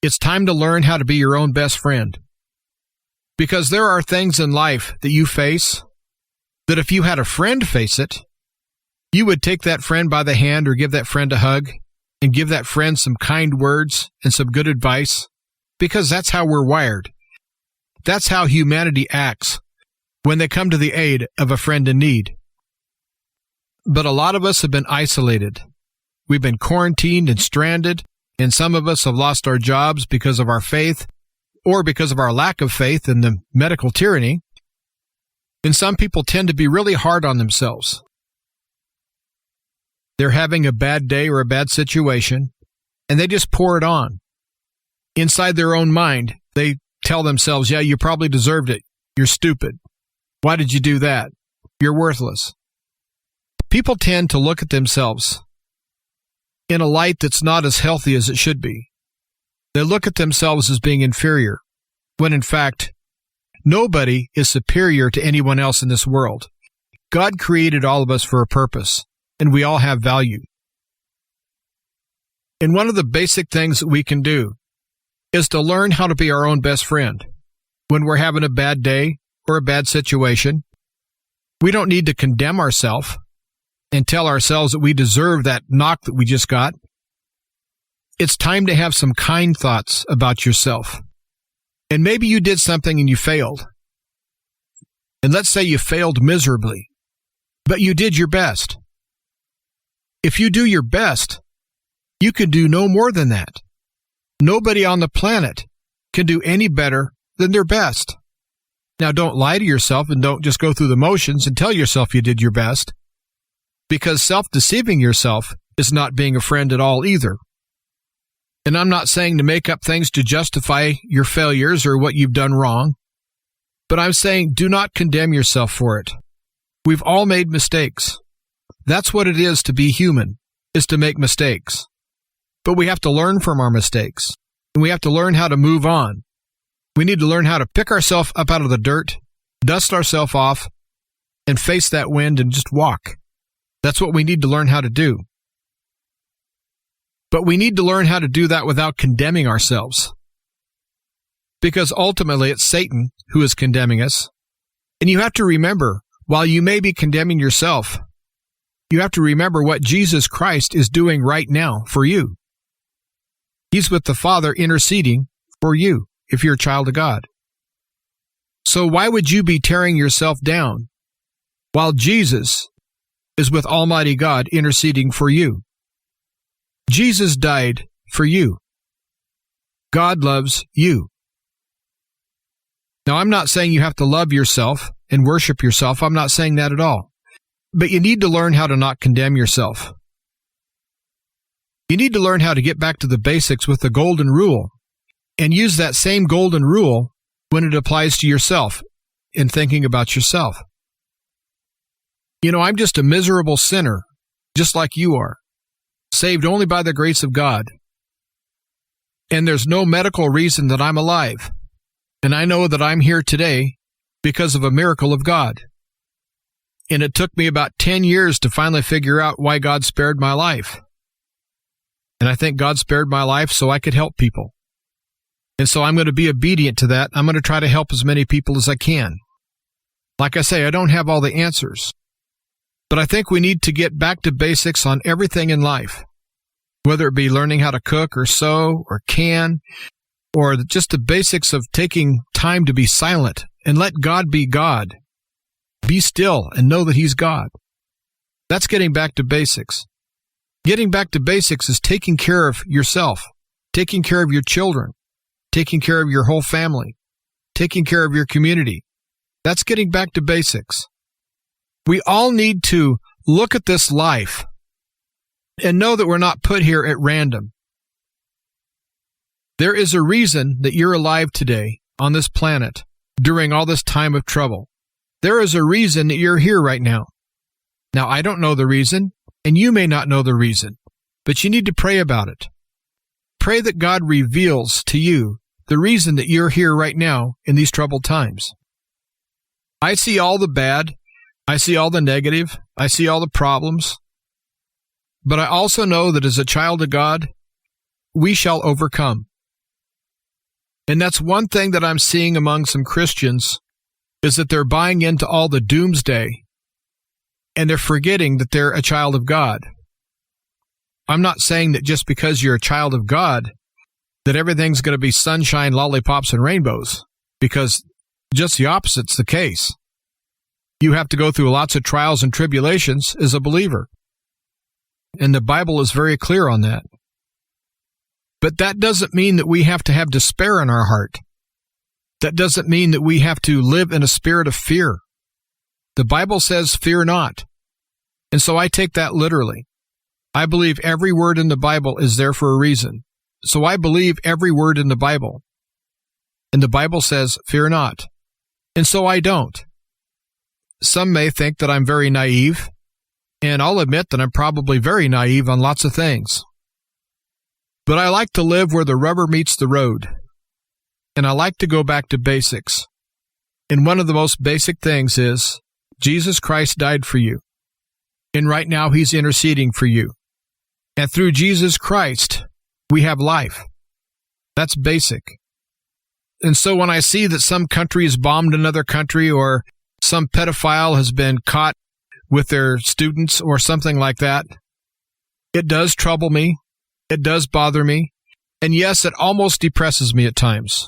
C: It's time to learn how to be your own best friend. Because there are things in life that you face that if you had a friend face it, you would take that friend by the hand or give that friend a hug and give that friend some kind words and some good advice, because that's how we're wired. That's how humanity acts when they come to the aid of a friend in need. But a lot of us have been isolated. We've been quarantined and stranded, and some of us have lost our jobs because of our faith or because of our lack of faith in the medical tyranny. And some people tend to be really hard on themselves. They're having a bad day or a bad situation, and they just pour it on. Inside their own mind, they tell themselves, yeah, you probably deserved it. You're stupid. Why did you do that? You're worthless. People tend to look at themselves in a light that's not as healthy as it should be. They look at themselves as being inferior, when in fact, nobody is superior to anyone else in this world. God created all of us for a purpose, and we all have value. And one of the basic things that we can do is to learn how to be our own best friend. When we're having a bad day or a bad situation, we don't need to condemn ourselves and tell ourselves that we deserve that knock that we just got. It's time to have some kind thoughts about yourself. And maybe you did something and you failed. And let's say you failed miserably, but you did your best. If you do your best, you can do no more than that. Nobody on the planet can do any better than their best. Now, don't lie to yourself and don't just go through the motions and tell yourself you did your best, because self-deceiving yourself is not being a friend at all either. And I'm not saying to make up things to justify your failures or what you've done wrong, but I'm saying do not condemn yourself for it. We've all made mistakes. That's what it is to be human, is to make mistakes. But we have to learn from our mistakes, and we have to learn how to move on. We need to learn how to pick ourselves up out of the dirt, dust ourselves off, and face that wind and just walk. That's what we need to learn how to do. But we need to learn how to do that without condemning ourselves. Because ultimately it's Satan who is condemning us. And you have to remember, while you may be condemning yourself, you have to remember what Jesus Christ is doing right now for you. He's with the Father interceding for you if you're a child of God. So why would you be tearing yourself down while Jesus is with Almighty God interceding for you? Jesus died for you. God loves you. Now, I'm not saying you have to love yourself and worship yourself. I'm not saying that at all. But you need to learn how to not condemn yourself. You need to learn how to get back to the basics with the golden rule and use that same golden rule when it applies to yourself in thinking about yourself. You know, I'm just a miserable sinner, just like you are, saved only by the grace of God. And there's no medical reason that I'm alive. And I know that I'm here today because of a miracle of God. And it took me about 10 years to finally figure out why God spared my life. And I think God spared my life so I could help people. And so I'm going to be obedient to that. I'm going to try to help as many people as I can. Like I say, I don't have all the answers. But I think we need to get back to basics on everything in life. Whether it be learning how to cook or sew or can, or just the basics of taking time to be silent and let God be God. Be still and know that He's God. That's getting back to basics. Getting back to basics is taking care of yourself, taking care of your children, taking care of your whole family, taking care of your community. That's getting back to basics. We all need to look at this life and know that we're not put here at random. There is a reason that you're alive today on this planet during all this time of trouble. There is a reason that you're here right now. Now, I don't know the reason, and you may not know the reason, but you need to pray about it. Pray that God reveals to you the reason that you're here right now in these troubled times. I see all the bad. I see all the negative. I see all the problems. But I also know that as a child of God, we shall overcome. And that's one thing that I'm seeing among some Christians, is that they're buying into all the doomsday, and they're forgetting that they're a child of God. I'm not saying that just because you're a child of God, that everything's going to be sunshine, lollipops, and rainbows, because just the opposite's the case. You have to go through lots of trials and tribulations as a believer. And the Bible is very clear on that. But that doesn't mean that we have to have despair in our heart. That doesn't mean that we have to live in a spirit of fear. The Bible says, fear not. And so I take that literally. I believe every word in the Bible is there for a reason. So I believe every word in the Bible. And the Bible says, fear not. And so I don't. Some may think that I'm very naive, and I'll admit that I'm probably very naive on lots of things. But I like to live where the rubber meets the road, and I like to go back to basics. And one of the most basic things is, Jesus Christ died for you, and right now He's interceding for you. And through Jesus Christ, we have life. That's basic. And so when I see that some country has bombed another country, or some pedophile has been caught with their students or something like that, it does trouble me. It does bother me. And yes, it almost depresses me at times.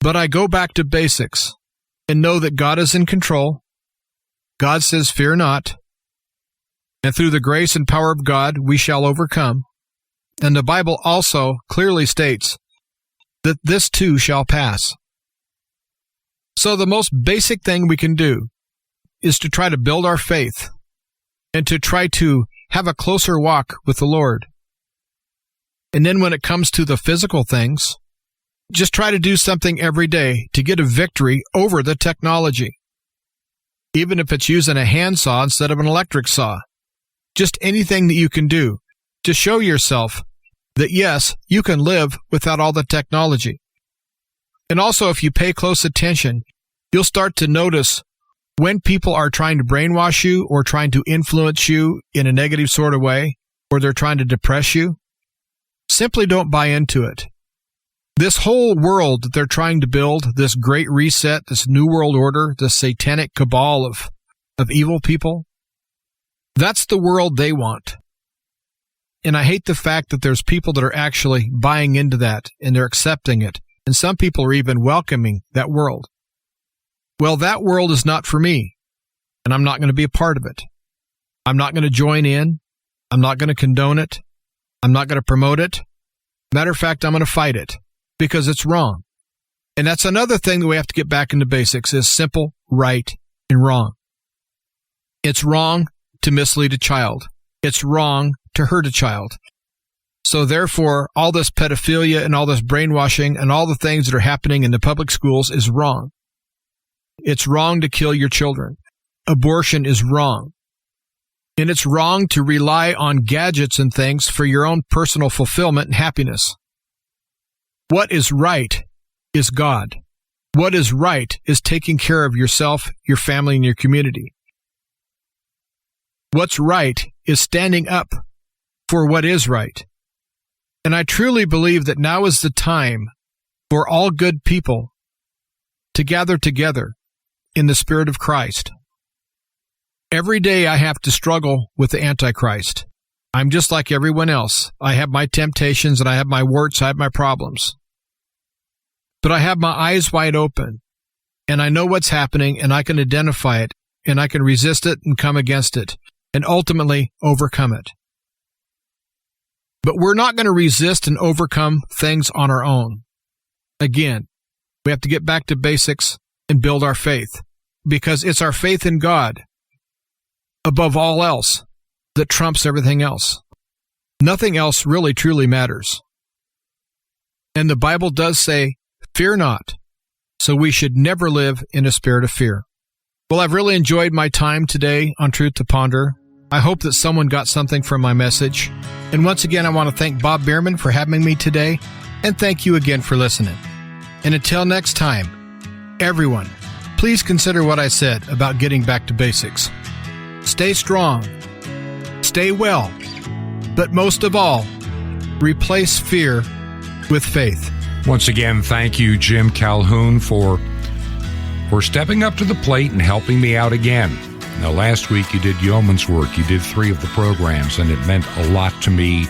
C: But I go back to basics and know that God is in control. God says, fear not. And through the grace and power of God, we shall overcome. And the Bible also clearly states that this too shall pass. So the most basic thing we can do is to try to build our faith and to try to have a closer walk with the Lord. And then when it comes to the physical things, just try to do something every day to get a victory over the technology. Even if it's using a handsaw instead of an electric saw. Just anything that you can do to show yourself that yes, you can live without all the technology. And also, if you pay close attention, you'll start to notice when people are trying to brainwash you or trying to influence you in a negative sort of way, or they're trying to depress you. Simply don't buy into it. This whole world that they're trying to build, this great reset, this new world order, this satanic cabal of evil people, that's the world they want. And I hate the fact that there's people that are actually buying into that and they're accepting it. And some people are even welcoming that world. Well, that world is not for me, and I'm not going to be a part of it. I'm not going to join in. I'm not going to condone it. I'm not going to promote it. Matter of fact, I'm going to fight it because it's wrong. And that's another thing that we have to get back into basics is simple, right, and wrong. It's wrong to mislead a child. It's wrong to hurt a child. So therefore, all this pedophilia and all this brainwashing and all the things that are happening in the public schools is wrong. It's wrong to kill your children. Abortion is wrong. And it's wrong to rely on gadgets and things for your own personal fulfillment and happiness. What is right is God. What is right is taking care of yourself, your family, and your community. What's right is standing up for what is right. And I truly believe that now is the time for all good people to gather together in the Spirit of Christ. Every day I have to struggle with the Antichrist. I'm just like everyone else. I have my temptations and I have my warts, I have my problems. But I have my eyes wide open, and I know what's happening, and I can identify it, and I can resist it and come against it, and ultimately overcome it. But we're not going to resist and overcome things on our own. Again, we have to get back to basics and build our faith, because it's our faith in God, above all else, that trumps everything else. Nothing else really truly matters. And the Bible does say, fear not. So we should never live in a spirit of fear. Well, I've really enjoyed my time today on Truth to Ponder. I hope that someone got something from my message. And once again, I want to thank Bob Bierman for having me today. And thank you again for listening. And until next time, everyone, please consider what I said about getting back to basics. Stay strong. Stay well. But most of all, replace fear with faith.
A: Once again, thank you, Jim Calhoun, for stepping up to the plate and helping me out again. Now, last week you did yeoman's work. You did 3 of the programs, and it meant a lot to me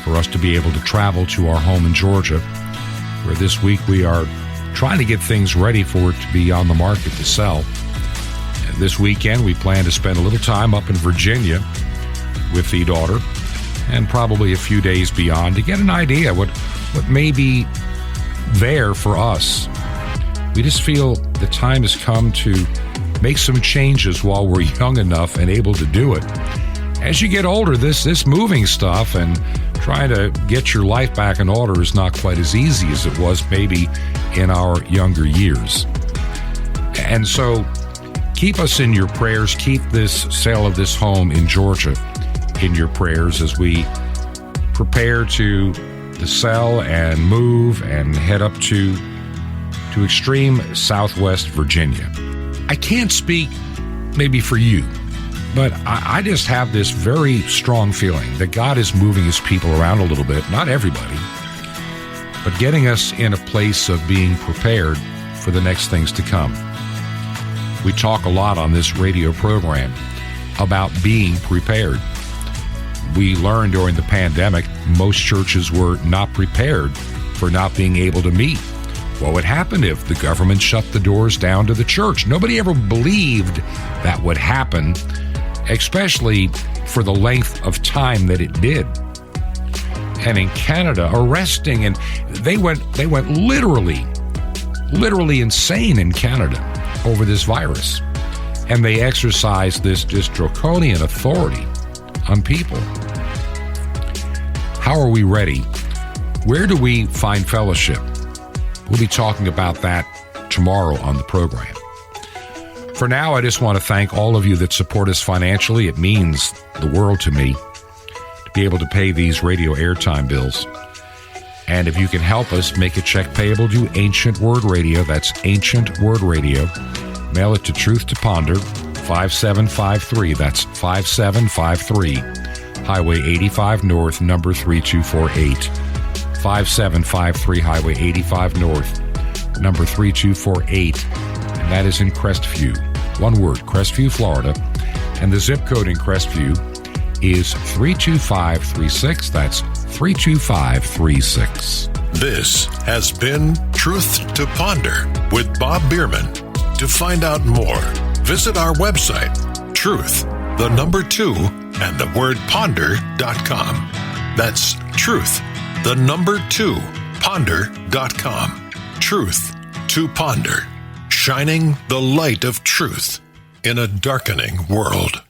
A: for us to be able to travel to our home in Georgia, where this week we are trying to get things ready for it to be on the market to sell. And this weekend we plan to spend a little time up in Virginia with the daughter, and probably a few days beyond, to get an idea what may be there for us. We just feel the time has come to make some changes while we're young enough and able to do it. As you get older, this moving stuff and trying to get your life back in order is not quite as easy as it was maybe in our younger years. And so keep us in your prayers. Keep this sale of this home in Georgia in your prayers as we prepare to sell and move and head up to extreme southwest Virginia. I can't speak maybe for you, but I just have this very strong feeling that God is moving his people around a little bit, not everybody, but getting us in a place of being prepared for the next things to come. We talk a lot on this radio program about being prepared. We learned during the pandemic, most churches were not prepared for not being able to meet. What would happen if the government shut the doors down to the church? Nobody ever believed that would happen, especially for the length of time that it did. And in Canada, arresting, and they went literally insane in Canada over this virus. And they exercised this just draconian authority on people. How are we ready? Where do we find fellowship? We'll be talking about that tomorrow on the program. For now, I just want to thank all of you that support us financially. It means the world to me to be able to pay these radio airtime bills. And if you can help us, make a check payable to Ancient Word Radio. That's Ancient Word Radio. Mail it to Truth to Ponder, 5753. That's 5753. Highway 85 North, number 3248. 5753 Highway 85 North, number 3248. And that is in Crestview. One word, Crestview, Florida. And the zip code in Crestview is 32536. That's 32536.
B: This has been Truth to Ponder with Bob Bierman. To find out more, visit our website, truth2ponder.com. That's truth2ponder.com. Truth to Ponder, shining the light of truth in a darkening world.